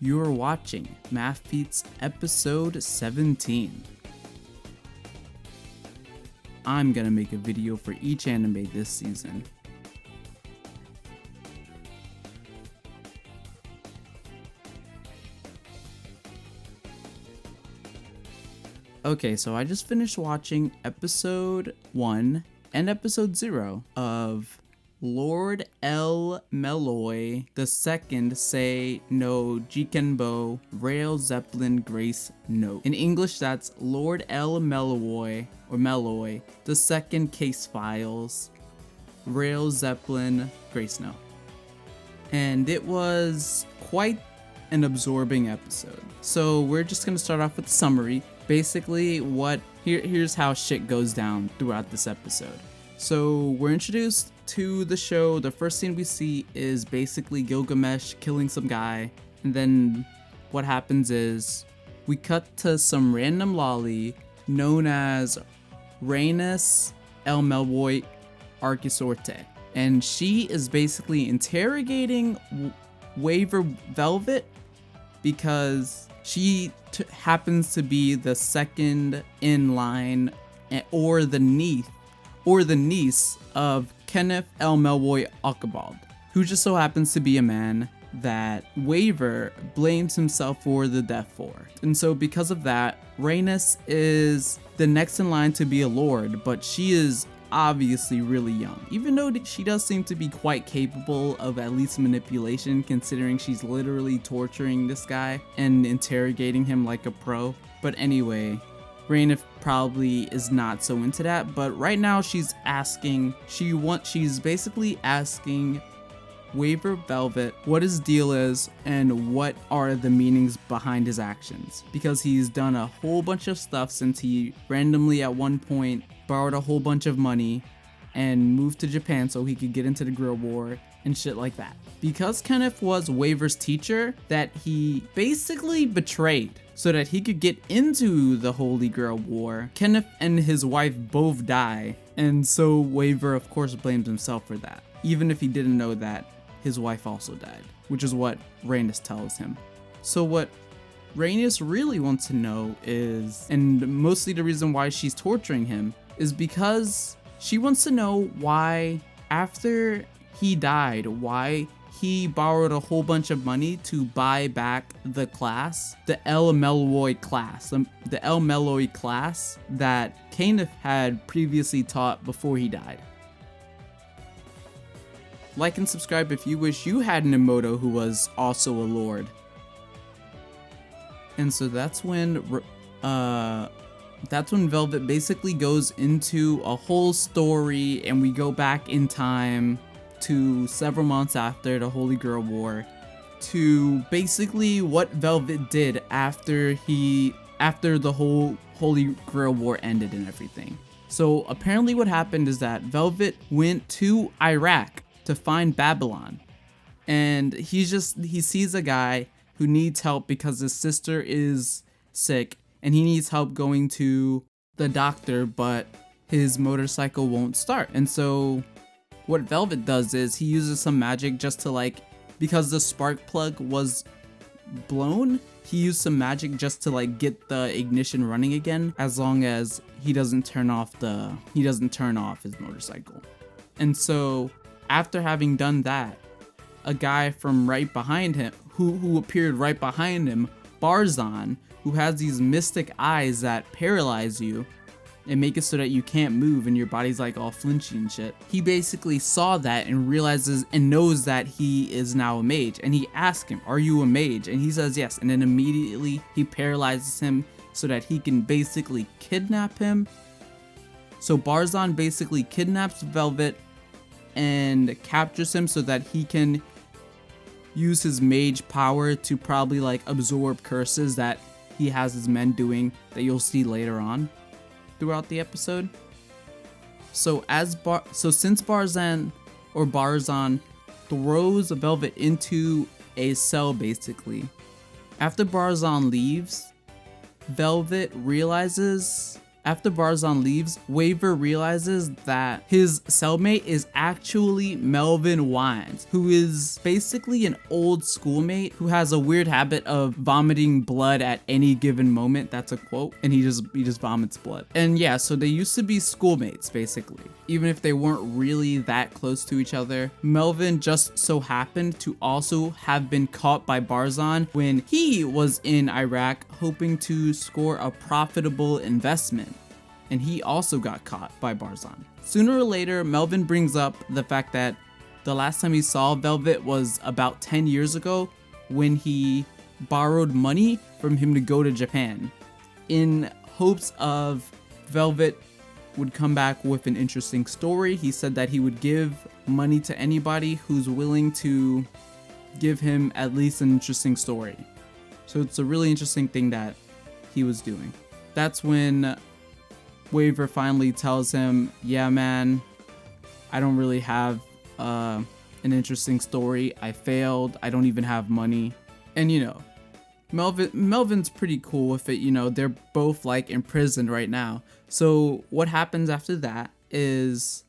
You're watching MAVFEATS episode 17. I'm gonna make a video for each anime this season. Okay, so I just finished watching episode 1 and episode 0 of Lord El-Melloi the second Say No Jikenbo Rail Zeppelin Grace Note. In English, that's Lord El-Melloi or Melloi the second Case Files Rail Zeppelin Grace Note. And it was quite an absorbing episode. So we're just gonna start off with the summary. Basically, here's how shit goes down throughout this episode. So we're introduced to the show. The first scene we see is basically Gilgamesh killing some guy, and then what happens is we cut to some random Loli known as Rhaenys El-Melloi Archisorte, and she is basically interrogating Waver Velvet because she happens to be the second in line, or the niece of Kenneth El-Melloi Archibald, who just so happens to be a man that Waver blames himself for the death for. And so because of that, Rhaenys is the next in line to be a lord, but she is obviously really young, even though she does seem to be quite capable of at least manipulation, considering she's literally torturing this guy and interrogating him like a pro. But anyway, Rhaenys probably is not so into that, but right now she's basically asking Waver Velvet what his deal is and what are the meanings behind his actions, because he's done a whole bunch of stuff since he randomly at one point borrowed a whole bunch of money and moved to Japan so he could get into the Grill War and shit like that. Because Kenneth was Waver's teacher that he basically betrayed so that he could get into the Holy Grail War, Kenneth and his wife both die, and so Waver of course blames himself for that, even if he didn't know that his wife also died, which is what Rhaenys tells him. So what Rhaenys really wants to know is, and mostly the reason why she's torturing him, is because she wants to know why after he died, why he borrowed a whole bunch of money to buy back the class, the El-Melloi class, the El-Melloi class that Kenneth had previously taught before he died. Like and subscribe if you wish you had an Imouto who was also a lord. And so that's when Velvet basically goes into a whole story, and we go back in time to several months after the Holy Grail War to basically what Velvet did after the whole Holy Grail War ended and everything. So apparently what happened is that Velvet went to Iraq to find Babylon, and he sees a guy who needs help because his sister is sick and he needs help going to the doctor, but his motorcycle won't start. And so what Velvet does is he uses some magic just to because the spark plug was blown, he used some magic just to get the ignition running again, as long as he doesn't turn off his motorcycle. And so after having done that, a guy from right behind him, who appeared right behind him, Barzan, who has these mystic eyes that paralyze you and make it so that you can't move and your body's all flinchy and shit. He basically saw that and realizes and knows that he is now a mage, and he asks him, "Are you a mage?" And he says yes, and then immediately he paralyzes him so that he can basically kidnap him. So Barzan basically kidnaps Velvet and captures him so that he can use his mage power to probably absorb curses that he has his men doing, that you'll see later on throughout the episode. So since Barzan throws Velvet into a cell, basically, after Barzan leaves, Velvet realizes After Barzan leaves, Waver realizes that his cellmate is actually Melvin Wines, who is basically an old schoolmate who has a weird habit of vomiting blood at any given moment. That's a quote, and he just vomits blood. And yeah, so they used to be schoolmates basically. Even if they weren't really that close to each other, Melvin just so happened to also have been caught by Barzan when he was in Iraq hoping to score a profitable investment. And he also got caught by Barzan. Sooner or later, Melvin brings up the fact that the last time he saw Velvet was about 10 years ago when he borrowed money from him to go to Japan in hopes of Velvet would come back with an interesting story. He said that he would give money to anybody who's willing to give him at least an interesting story. So it's a really interesting thing that he was doing. That's when Waver finally tells him, yeah man, I don't really have an interesting story. I failed. I don't even have money. And you know, Melvin's pretty cool with it. You know, they're both like imprisoned right now. So what happens after that is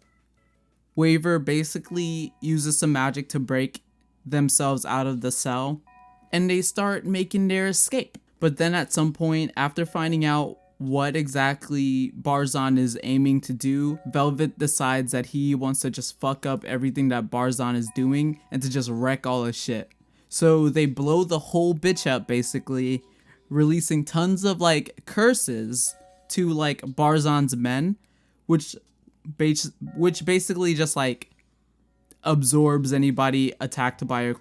Waver basically uses some magic to break themselves out of the cell and they start making their escape. But then at some point, after finding out what exactly Barzan is aiming to do, Velvet decides that he wants to just fuck up everything that Barzan is doing and to just wreck all his shit. So they blow the whole bitch up basically, releasing tons of like curses to like Barzan's men, which basically just like absorbs anybody attacked by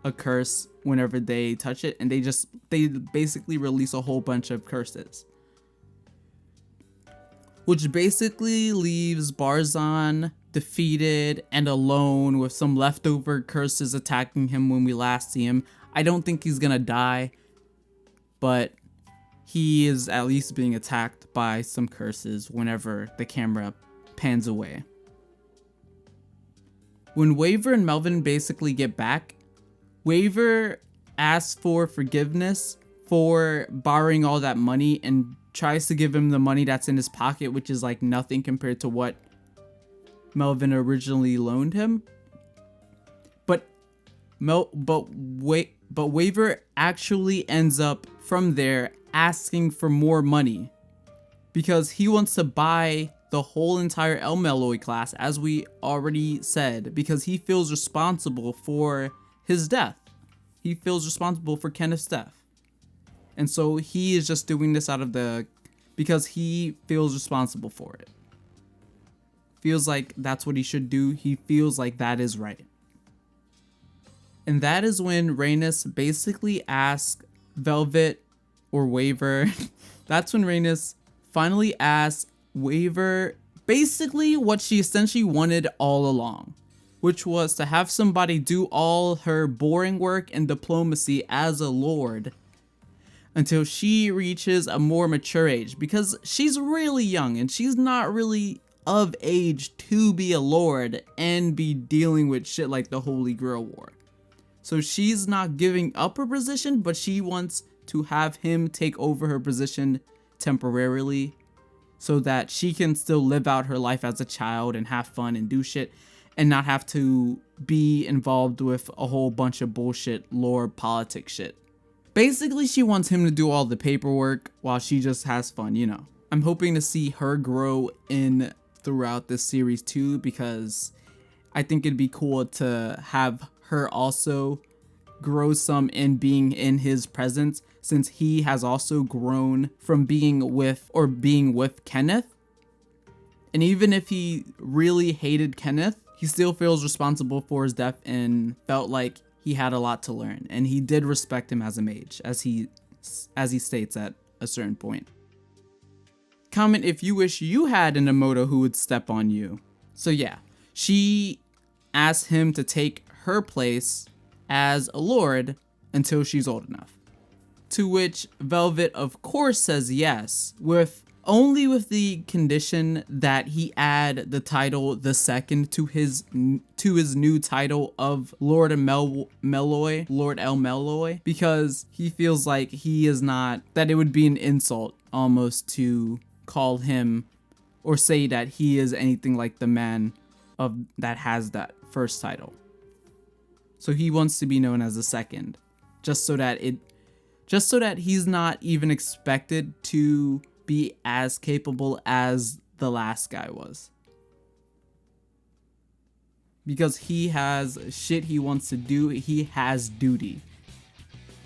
a curse whenever they touch it, and they basically release a whole bunch of curses, which basically leaves Barzan defeated and alone with some leftover curses attacking him when we last see him. I don't think he's gonna die, but he is at least being attacked by some curses whenever the camera pans away. When Waver and Melvin basically get back, Waver asks for forgiveness for borrowing all that money and tries to give him the money that's in his pocket, which is like nothing compared to what Melvin originally loaned him. But Waver actually ends up from there asking for more money because he wants to buy the whole entire El-Melloi class, as we already said, because he feels responsible for his death. He feels responsible for Kenneth's death. And so he is just doing this because he feels responsible for it. Feels like that's what he should do. He feels like that is right. And that is when Rhaenys basically asks Velvet or Waver. That's when Rhaenys finally asks Waver basically what she essentially wanted all along, which was to have somebody do all her boring work and diplomacy as a lord until she reaches a more mature age, because she's really young and she's not really of age to be a lord and be dealing with shit like the Holy Grail War. So she's not giving up her position, but she wants to have him take over her position temporarily so that she can still live out her life as a child and have fun and do shit and not have to be involved with a whole bunch of bullshit lore politics shit. Basically, she wants him to do all the paperwork while she just has fun, you know. I'm hoping to see her grow in throughout this series too, because I think it'd be cool to have her also grow some in being in his presence, since he has also grown from being with Kenneth. And even if he really hated Kenneth, he still feels responsible for his death and felt like he had a lot to learn, and he did respect him as a mage, as he states at a certain point. Comment if you wish you had an Imouto who would step on you. So yeah, she asked him to take her place as a lord until she's old enough. To which Velvet of course says yes, only with the condition that he add the title the second to his new title of Lord El-Melloi, because he feels like that it would be an insult almost to call him or say that he is anything like the man that has that first title. So he wants to be known as the second, just so that he's not even expected to be as capable as the last guy was. Because he has shit he wants to do, he has duty.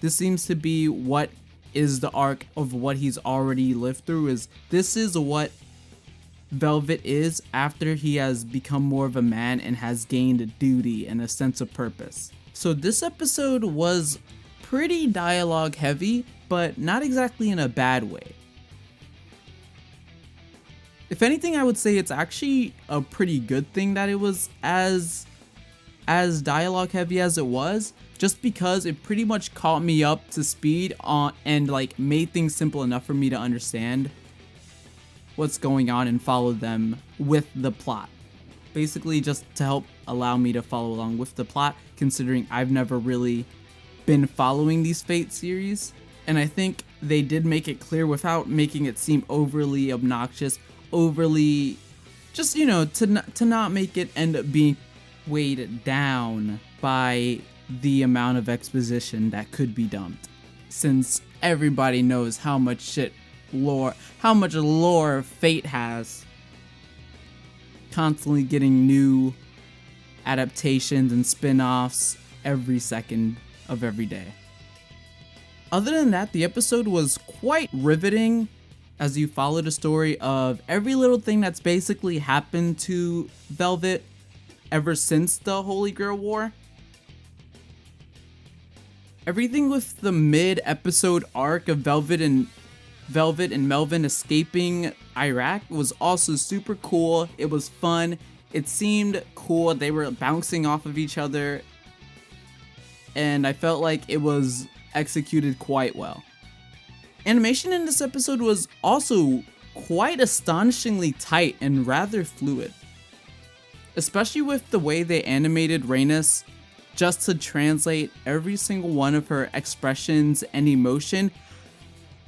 This seems to be what is the arc of what he's already lived through. This is what Velvet is after he has become more of a man and has gained a duty and a sense of purpose. So this episode was pretty dialogue heavy, but not exactly in a bad way. If anything, I would say it's actually a pretty good thing that it was as dialogue heavy as it was, just because it pretty much caught me up to speed on and like made things simple enough for me to understand what's going on and follow them with the plot. Basically just to help allow me to follow along with the plot, considering I've never really been following these Fate series. And I think they did make it clear without making it seem overly obnoxious, overly just, you know, to not make it end up being weighed down by the amount of exposition that could be dumped, since everybody knows how much lore Fate has, constantly getting new adaptations and spin-offs every second of every day. Other than that, the episode was quite riveting as you follow the story of every little thing that's basically happened to Velvet ever since the Holy Grail War. Everything with the mid-episode arc of Velvet and Melvin escaping Iraq was also super cool. It was fun. It seemed cool. They were bouncing off of each other, and I felt like it was executed quite well. Animation in this episode was also quite astonishingly tight and rather fluid, especially with the way they animated Rhaenys just to translate every single one of her expressions and emotion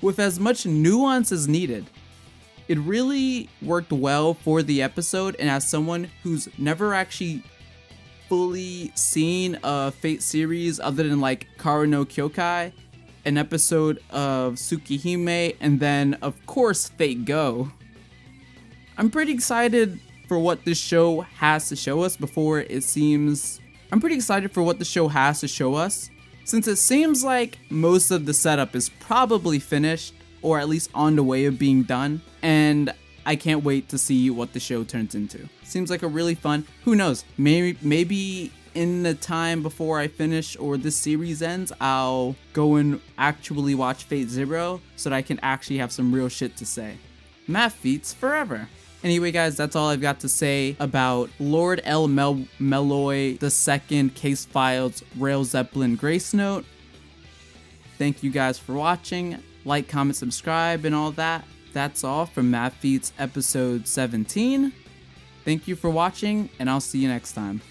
with as much nuance as needed. It really worked well for the episode, and as someone who's never actually fully seen a Fate series other than like Kara no Kyokai, an episode of Tsukihime, and then of course Fate Go, I'm pretty excited for what this show has to show us since it seems like most of the setup is probably finished, or at least on the way of being done, and I can't wait to see what the show turns into. Seems like a really fun, who knows, maybe in the time before I finish or this series ends, I'll go and actually watch Fate Zero so that I can actually have some real shit to say. MAVFEATS forever! Anyway guys, that's all I've got to say about Lord El-Melloi II Case Files Rail Zeppelin Grace Note. Thank you guys for watching. Like, comment, subscribe, and all that. That's all from MAVFEATS episode 17. Thank you for watching, and I'll see you next time.